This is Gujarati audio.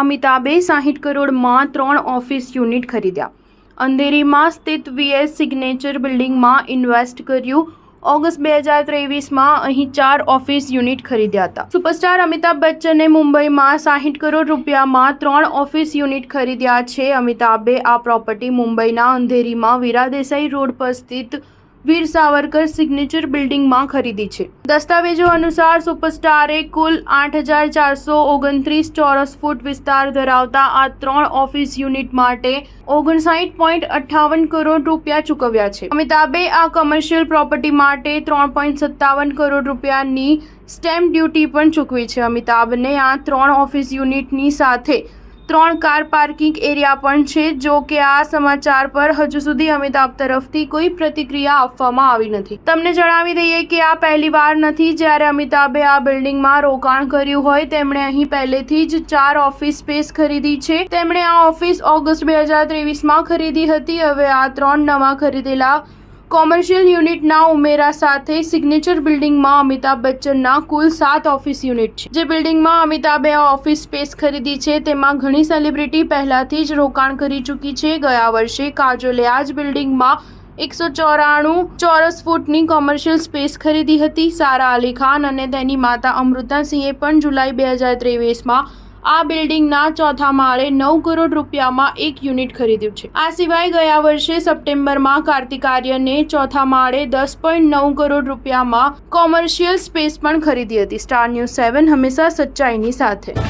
અમિતાભે 60 કરોડમાં 3 ઓફિસ યુનિટ ખરીદ્યા. અંધેરીમાં સ્થિત વીએસ સિગ્નેચર બિલ્ડિંગમાં ઇન્વેસ્ટ કર્યું. ઓગસ્ટ 2023માં અહીં 4 ઓફિસ યુનિટ ખરીદ્યા હતા. સુપરસ્ટાર અમિતાભ બચ્ચને મુંબઈમાં 60 કરોડ રૂપિયામાં 3 ઓફિસ યુનિટ ખરીદ્યા છે. અમિતાભે આ પ્રોપર્ટી મુંબઈના અંધેરીમાં વીરા દેસાઈ રોડ પર સ્થિત વીર સાવરકર સિગ્નેચર બિલ્ડિંગમાં ખરીદી છે. દસ્તાવેજો અનુસાર સુપરસ્ટારે કુલ 8,429 ચોરસ ફૂટ વિસ્તાર ધરાવતા આ 3 ઓફિસ યુનિટ માટે 59.58 કરોડ રૂપિયા ચૂકવ્યા છે. અમિતાભે આ કમર્શિયલ પ્રોપર્ટી માટે 3.57 કરોડ રૂપિયાની સ્ટેમ્પ ડ્યુટી પણ ચૂકવી છે. અમિતાભને આ 3 ઓફિસ યુનિટની સાથે 3 કાર પાર્કિંગ એરિયા પણ છે. જો કે આ સમાચાર પર હજુ સુધી અમિતાભ તરફથી કોઈ પ્રતિક્રિયા આપવામાં આવી નથી. તમને જણાવી દઈએ કે આ પહેલીવાર નથી જ્યારે અમિતાભે આ બિલ્ડિંગમાં રોકાણ કર્યું હોય. તેમણે અહીં પહેલેથી જ 4 ઓફિસ સ્પેસ ખરીદી છે. તેમણે આ ઓફિસ ઓગસ્ટ 2023માં ખરીદી હતી. હવે આ 3 નવા ખરીદેલા કોમર્શિયલ યુનિટના ઉમેરા સાથે સિગ્નેચર બિલ્ડિંગમાં અમિતાભ બચ્ચનના કુલ 7 ઓફિસ યુનિટ છે. જે બિલ્ડિંગમાં અમિતાભે આ ઓફિસ સ્પેસ ખરીદી છે તેમાં ઘણી સેલિબ્રિટી પહેલાથી જ રોકાણ કરી ચૂકી છે. ગયા વર્ષે કાજોલે આ જ બિલ્ડિંગમાં 194 ચોરસ ફૂટની કોમર્શિયલ સ્પેસ ખરીદી હતી. સારા અલી ખાન અને તેની માતા અમૃતા સિંહે પણ જુલાઈ 2023માં આ બિલ્ડિંગના 4થા માળે 9 કરોડ રૂપિયામાં 1 યુનિટ ખરીદ્યું છે. આ સિવાય ગયા વર્ષે સપ્ટેમ્બરમાં કાર્તિક આર્યને 4થા માળે 10.9 કરોડ રૂપિયામાં કોમર્શિયલ સ્પેસ પણ ખરીદી હતી. સ્ટાર ન્યૂઝ 7 હંમેશા સચ્ચાઈની સાથે.